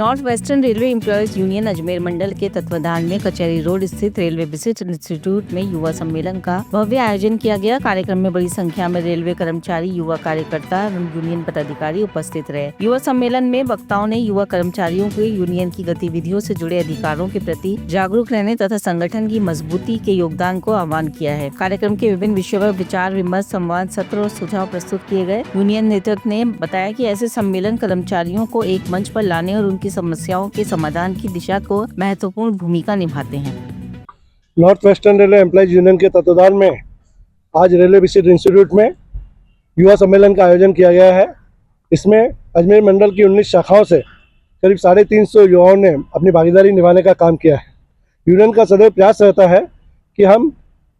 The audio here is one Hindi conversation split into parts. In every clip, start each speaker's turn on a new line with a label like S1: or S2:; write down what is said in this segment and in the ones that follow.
S1: North western railway employees union Ajmer मंडल के तत्वाधान में कचहरी रोड स्थित रेलवे विशिष्ट इंस्टीट्यूट में युवा सम्मेलन का भव्य आयोजन किया गया। कार्यक्रम में बड़ी संख्या में रेलवे कर्मचारी, युवा कार्यकर्ता एवं यूनियन पदाधिकारी उपस्थित रहे। युवा सम्मेलन में वक्ताओं ने युवा कर्मचारियों के यूनियन की गतिविधियों से जुड़े अधिकारों के प्रति जागरूक रहने तथा संगठन की मजबूती के योगदान को आह्वान किया है। कार्यक्रम के विभिन्न विषयों पर विचार विमर्श, संवाद सत्र और सुझाव प्रस्तुत किए गए। यूनियन नेतृत्व ने बताया कि ऐसे सम्मेलन कर्मचारियों को एक मंच पर लाने और उनकी समस्याओं के समाधान की दिशा को महत्वपूर्ण भूमिका निभाते हैं।
S2: North western railway employees union के तत्वाधान में आज रेलवे विशिष्ट इंस्टीट्यूट में युवा सम्मेलन का आयोजन किया गया है। इसमें अजमेर मंडल की 19 शाखाओं से करीब 350 युवाओं ने अपनी भागीदारी निभाने का काम किया है। यूनियन का सदैव प्रयास रहता है कि हम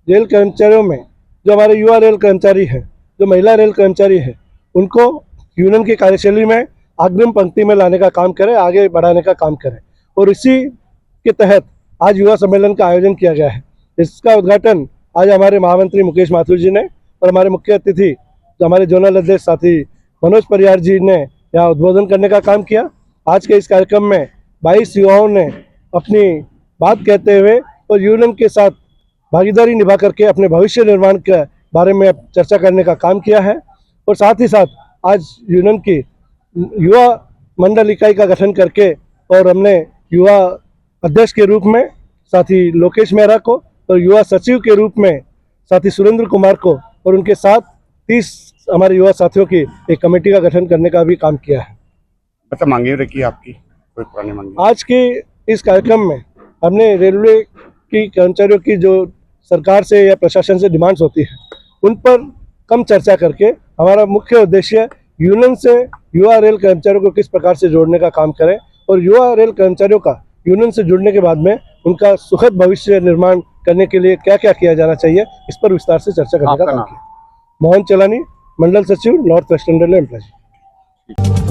S2: रेल कर्मचारियों में जो हमारे युवा रेल कर्मचारी हैं, जो महिला रेल कर्मचारी हैं, उनको यूनियन की कार्यशैली में अग्रिम पंक्ति में लाने का काम करें, आगे बढ़ाने का काम करें। और इसी के तहत आज युवा सम्मेलन का आयोजन किया गया है। इसका उद्घाटन आज हमारे महामंत्री मुकेश माथुर जी ने और हमारे मुख्य अतिथि जो हमारे जोनल अध्यक्ष साथी मनोज परियार जी ने यहाँ उद्बोधन करने का काम किया। आज के इस कार्यक्रम में 22 युवाओं ने अपनी बात कहते हुए और यूनियन के साथ भागीदारी निभा करके अपने भविष्य निर्माण के बारे में चर्चा करने का काम किया है। और साथ ही साथ आज यूनियन की युवा मंडल इकाई का गठन करके और हमने युवा अध्यक्ष के रूप में साथी लोकेश मेहरा को और युवा सचिव के रूप में साथी सुरेंद्र कुमार को और उनके साथ 30 हमारे युवा साथियों की एक कमेटी का गठन करने का भी काम किया है।
S3: मतलब मांगे रखी आपकी कोई पुरानी मांगे? आज
S2: के इस कार्यक्रम में हमने रेलवे की कर्मचारियों की जो सरकार से या प्रशासन से डिमांड्स होती है उन पर कम चर्चा करके हमारा मुख्य उद्देश्य यूनियन से युवा रेल कर्मचारियों को किस प्रकार से जोड़ने का काम करें और युवा रेल कर्मचारियों का यूनियन से जुड़ने के बाद में उनका सुखद भविष्य निर्माण करने के लिए क्या क्या किया जाना चाहिए, इस पर विस्तार से चर्चा करने का काम किया। मोहन चलानी, मंडल सचिव, नॉर्थ वेस्टर्न रेलवे एम्प्लॉयज।